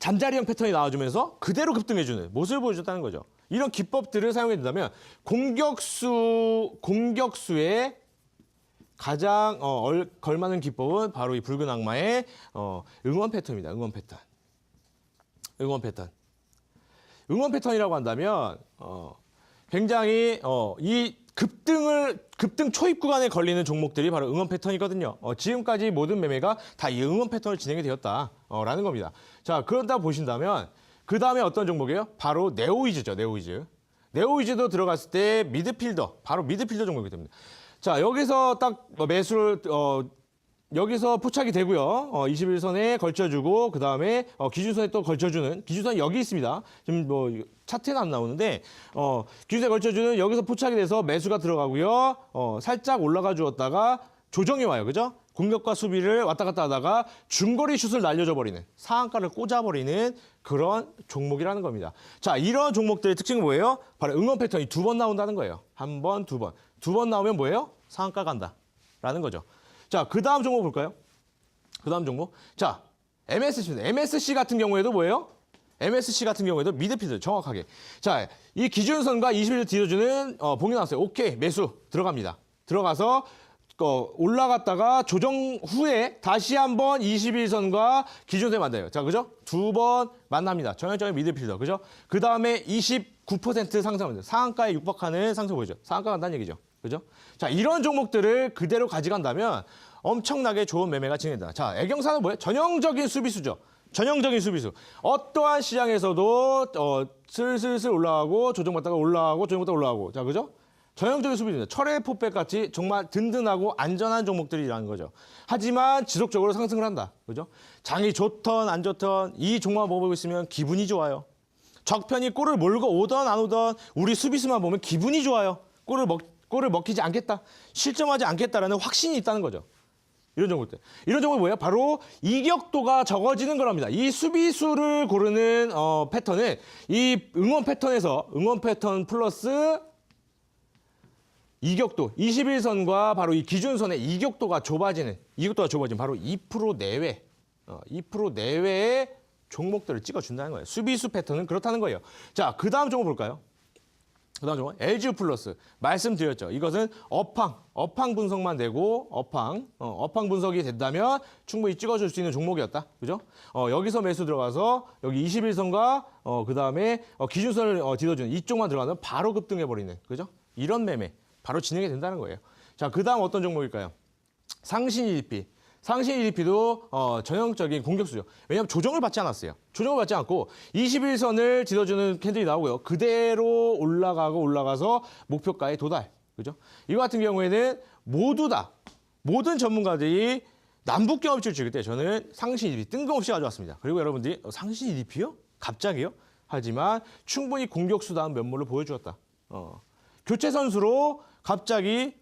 잠자리형 패턴이 나와주면서 그대로 급등해주는 모습을 보여줬다는 거죠. 이런 기법들을 사용해 준다면 공격수의 가장 걸맞는 기법은 바로 이 붉은 악마의 응원 패턴입니다. 응원 패턴이라고 한다면 굉장히 이 급등 초입 구간에 걸리는 종목들이 바로 응원 패턴이거든요. 지금까지 모든 매매가 다 이 응원 패턴을 진행이 되었다라는 겁니다. 자, 그런다 보신다면 그 다음에 어떤 종목이에요? 바로 네오이즈죠. 네오이즈도 들어갔을 때 바로 미드필더 종목이기 때문에. 자, 여기서 딱 매수를 여기서 포착이 되고요. 21선에 걸쳐주고 그 다음에 기준선에 또 걸쳐주는, 기준선이 여기 있습니다. 지금 뭐 차트는 안 나오는데 기준선에 걸쳐주는, 여기서 포착이 돼서 매수가 들어가고요. 살짝 올라가 주었다가 조정이 와요. 그죠? 공격과 수비를 왔다 갔다 하다가 중거리 슛을 날려줘 버리는, 상한가를 꽂아버리는 그런 종목이라는 겁니다. 자, 이런 종목들의 특징은 뭐예요? 바로 응원 패턴이 2번 나온다는 거예요. 한 번, 2번. 2번 나오면 뭐예요? 상한가 간다라는 거죠. 자, 그 다음 종목 볼까요? 그 다음 종목. 자, MSC입니다. MSC 같은 경우에도 뭐예요? MSC 같은 경우에도 미드필더 정확하게. 자, 이 기준선과 21을 뒤져주는 봉이 나왔어요. 오케이, 매수 들어갑니다. 들어가서 올라갔다가 조정 후에 다시 한번 21선과 기준선을 만나요. 자, 그죠? 두 번 만납니다. 전형적인 미드필더, 그죠? 그 다음에 29% 상승합니다. 상한가에 육박하는 상승 보이죠? 상한가 간다는 얘기죠. 그죠? 자, 이런 종목들을 그대로 가져간다면 엄청나게 좋은 매매가 진행된다. 자, 애경사는 뭐예요? 전형적인 수비수죠. 전형적인 수비수. 어떠한 시장에서도 슬슬슬 올라가고 조정받다가 올라가고 조정받다가 올라가고. 자, 그죠? 전형적인 수비입니다. 철의 포백 같이 정말 든든하고 안전한 종목들이라는 거죠. 하지만 지속적으로 상승을 한다. 그죠? 장이 좋던 안 좋던 이 종목만 보고 있으면 기분이 좋아요. 적편이 골을 몰고 오던 안 오던 우리 수비수만 보면 기분이 좋아요. 골을 먹히지 않겠다. 실점하지 않겠다라는 확신이 있다는 거죠. 이런 종목들. 이런 종목이 뭐예요? 바로 이격도가 적어지는 거랍니다. 이 수비수를 고르는 패턴은 이 응원 패턴 플러스 이격도, 21선과 바로 이 기준선의 이격도가 좁아지는 바로 2% 내외, 2% 내외의 종목들을 찍어준다는 거예요. 수비수 패턴은 그렇다는 거예요. 자, 그 다음 종목 볼까요? 그 다음 종목, LG 플러스. 말씀드렸죠. 이것은 업황 분석만 되고, 업황 분석이 된다면 충분히 찍어줄 수 있는 종목이었다. 그죠? 여기서 매수 들어가서, 여기 21선과, 그 다음에 기준선을 뒤져주는 이쪽만 들어가면 바로 급등해버리는, 그죠? 이런 매매. 바로 진행이 된다는 거예요. 자, 그 다음 어떤 종목일까요? 상신 EDP. 상신 EDP도 전형적인 공격수죠. 왜냐하면 조정을 받지 않았어요. 조정을 받지 않고 21선을 뒤져주는 캔들이 나오고요. 그대로 올라가서 목표가에 도달. 그죠? 이거 같은 경우에는 모든 전문가들이 남북 경합치를 즐길 때 저는 상신 EDP 뜬금없이 가져왔습니다. 그리고 여러분들이 상신 EDP요? 갑자기요? 하지만 충분히 공격수다운 면모를 보여주었다. 교체 선수로 갑자기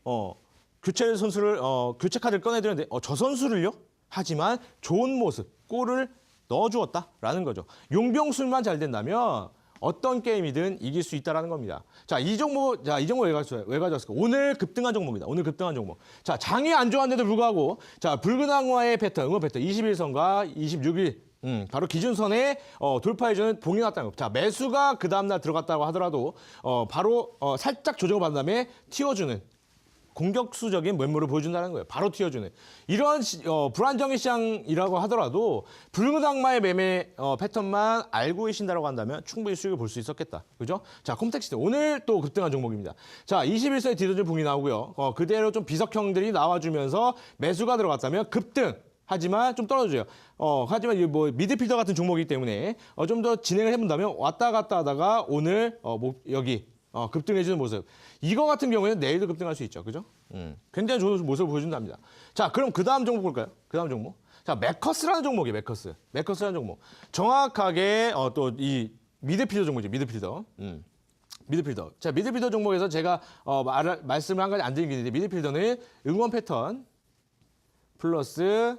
교체 선수를 교체 카드를 꺼내드렸는데 저 선수를요? 하지만 좋은 모습, 골을 넣어주었다라는 거죠. 용병술만 잘 된다면 어떤 게임이든 이길 수 있다라는 겁니다. 자, 이 종목 왜 가져왔을까? 오늘 급등한 종목입니다. 오늘 급등한 종목. 자, 장이 안 좋았는데도 불구하고 자, 붉은 악마의 패턴, 응원 패턴 21선과 26일 바로 기준선에 돌파해주는 봉이 났다는 거. 자, 매수가 그 다음날 들어갔다고 하더라도 바로 살짝 조정을 받은 다음에 튀어주는 공격수적인 면모를 보여준다는 거예요. 바로 튀어주는. 이런 불안정의 시장이라고 하더라도 붉은 악마의 매매 패턴만 알고 계신다고 한다면 충분히 수익을 볼 수 있었겠다. 그죠? 자, 콤텍시트 오늘 또 급등한 종목입니다. 자, 21선에 뒤져준 봉이 나오고요. 그대로 좀 비석형들이 나와주면서 매수가 들어갔다면 급등. 하지만 좀 떨어져요. 하지만 이 미드필더 같은 종목이기 때문에 좀 더 진행을 해본다면 왔다 갔다 하다가 오늘 여기 급등해주는 모습. 이거 같은 경우에는 내일도 급등할 수 있죠. 그죠? 굉장히 좋은 모습을 보여준답니다. 자, 그럼 그 다음 종목 볼까요? 그 다음 종목. 자, 매커스라는 종목이에요. 매커스라는 종목. 정확하게 또 이 미드필더 종목이죠. 미드필더. 미드필더. 자, 미드필더 종목에서 제가 말씀을 한 가지 안 드린 게 있는데 미드필더는 응원 패턴 플러스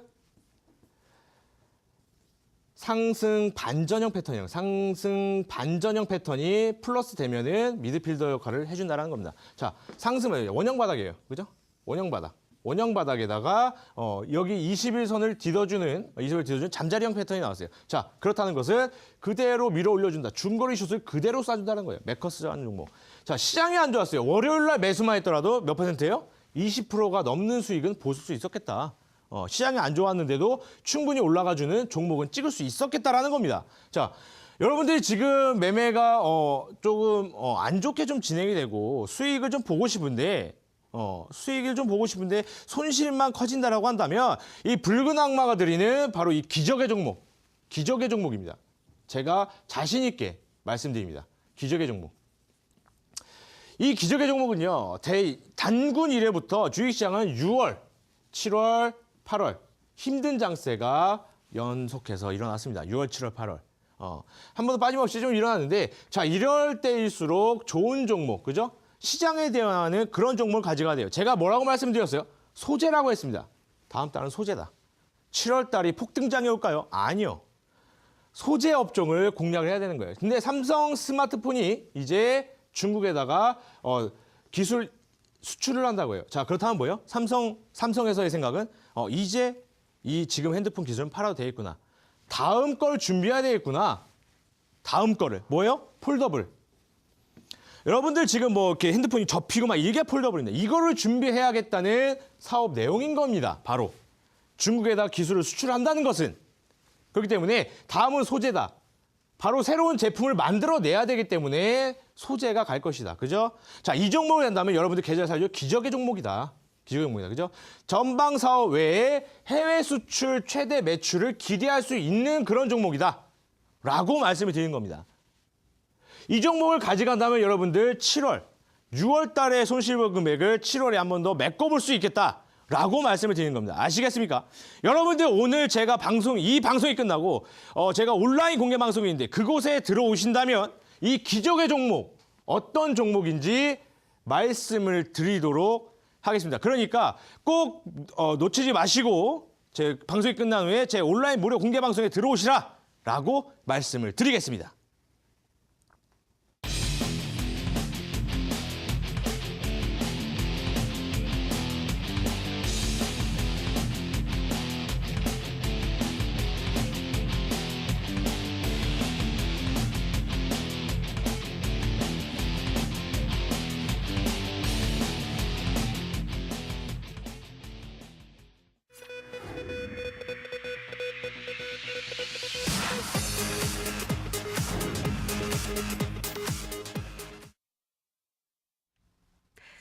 상승 반전형 패턴이에요. 상승 반전형 패턴이 플러스 되면은 미드필더 역할을 해준다는 겁니다. 자, 상승은 원형 바닥이에요. 그죠? 원형 바닥. 원형 바닥에다가 여기 21선을 뒤져주는 잠자리형 패턴이 나왔어요. 자, 그렇다는 것은 그대로 밀어 올려준다. 중거리 슛을 그대로 쏴준다는 거예요. 매커스라는 종목. 자, 시장이 안 좋았어요. 월요일 날 매수만 했더라도 몇 %예요? 20%가 넘는 수익은 보실 수 있었겠다. 시장이 안 좋았는데도 충분히 올라가주는 종목은 찍을 수 있었겠다라는 겁니다. 자, 여러분들이 지금 매매가 조금 안 좋게 좀 진행이 되고 수익을 좀 보고 싶은데 손실만 커진다라고 한다면 이 붉은 악마가 드리는 바로 이 기적의 종목입니다. 제가 자신 있게 말씀드립니다. 기적의 종목. 이 기적의 종목은요. 단군 이래부터 주식시장은 6월, 7월, 8월 힘든 장세가 연속해서 일어났습니다. 6월, 7월, 8월. 한 번도 빠짐없이 좀 일어났는데 자, 이럴 때일수록 좋은 종목, 그죠? 시장에 대응하는 그런 종목을 가져가야 돼요. 제가 뭐라고 말씀드렸어요? 소재라고 했습니다. 다음 달은 소재다. 7월 달이 폭등장이 올까요? 아니요. 소재 업종을 공략을 해야 되는 거예요. 근데 삼성 스마트폰이 이제 중국에다가 기술 수출을 한다고 해요. 자, 그렇다면 뭐예요? 삼성에서의 생각은 이제 이 지금 핸드폰 기술은 팔아도 되겠구나. 다음 걸 준비해야 되겠구나. 다음 거를. 뭐예요? 폴더블. 여러분들 지금 뭐 이렇게 핸드폰이 접히고 막 이게 폴더블인데 이거를 준비해야겠다는 사업 내용인 겁니다. 바로 중국에다 기술을 수출한다는 것은 그렇기 때문에 다음은 소재다. 바로 새로운 제품을 만들어내야 되기 때문에 소재가 갈 것이다. 그죠? 자, 이 종목을 한다면 여러분들 계좌 살려 기적의 종목이다. 기적의 종목이다. 그죠? 전방 사업 외에 해외 수출 최대 매출을 기대할 수 있는 그런 종목이다. 라고 말씀을 드리는 겁니다. 이 종목을 가져간다면 여러분들 7월, 6월 달에 손실보 금액을 7월에 한 번 더 메꿔볼 수 있겠다. 라고 말씀을 드리는 겁니다. 아시겠습니까? 여러분들 오늘 제가 이 방송이 끝나고 제가 온라인 공개 방송인데 그곳에 들어오신다면 이 기적의 종목 어떤 종목인지 말씀을 드리도록 하겠습니다. 그러니까 꼭 놓치지 마시고 제 방송이 끝난 후에 제 온라인 무료 공개 방송에 들어오시라 라고 말씀을 드리겠습니다.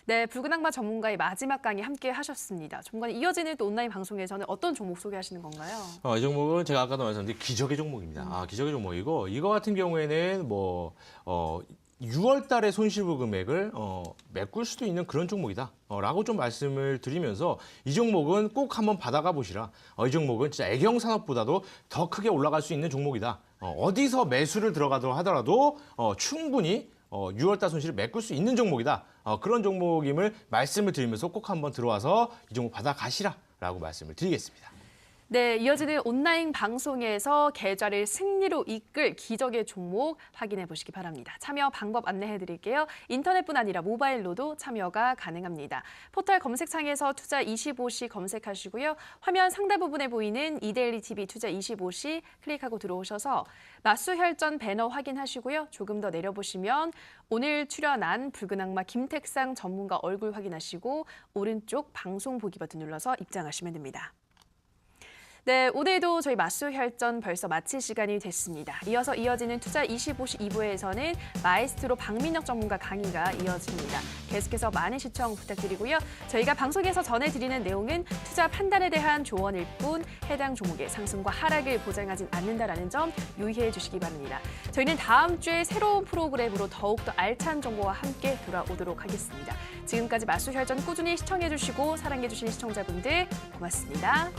네, 붉은 악마 전문가의 마지막 강의 함께 하셨습니다. 전문가님, 이어지는 또 온라인 방송에서는 어떤 종목 소개하시는 건가요? 이 종목은 제가 아까도 말씀드린 기적의 종목입니다. 기적의 종목이고 이거 같은 경우에는 6월 달에 손실부 금액을 메꿀 수도 있는 그런 종목이다. 라고 좀 말씀을 드리면서 이 종목은 꼭 한번 받아가 보시라. 이 종목은 진짜 애경 산업보다도 더 크게 올라갈 수 있는 종목이다. 어디서 매수를 들어가도록 하더라도 충분히 6월 달 손실을 메꿀 수 있는 종목이다. 그런 종목임을 말씀을 드리면서 꼭 한번 들어와서 이 종목 받아가시라라고 말씀을 드리겠습니다. 네, 이어지는 온라인 방송에서 계좌를 승리로 이끌 기적의 종목 확인해 보시기 바랍니다. 참여 방법 안내해 드릴게요. 인터넷뿐 아니라 모바일로도 참여가 가능합니다. 포털 검색창에서 투자 25시 검색하시고요. 화면 상단 부분에 보이는 이데일리 TV 투자 25시 클릭하고 들어오셔서 마수혈전 배너 확인하시고요. 조금 더 내려보시면 오늘 출연한 붉은 악마 김택상 전문가 얼굴 확인하시고 오른쪽 방송 보기 버튼 눌러서 입장하시면 됩니다. 네, 오늘도 저희 마수혈전 벌써 마칠 시간이 됐습니다. 이어서 이어지는 투자 25시 2부에서는 마에스트로 박민혁 전문가 강의가 이어집니다. 계속해서 많은 시청 부탁드리고요. 저희가 방송에서 전해드리는 내용은 투자 판단에 대한 조언일 뿐 해당 종목의 상승과 하락을 보장하진 않는다라는 점 유의해 주시기 바랍니다. 저희는 다음 주에 새로운 프로그램으로 더욱더 알찬 정보와 함께 돌아오도록 하겠습니다. 지금까지 마수혈전 꾸준히 시청해 주시고 사랑해 주신 시청자분들 고맙습니다.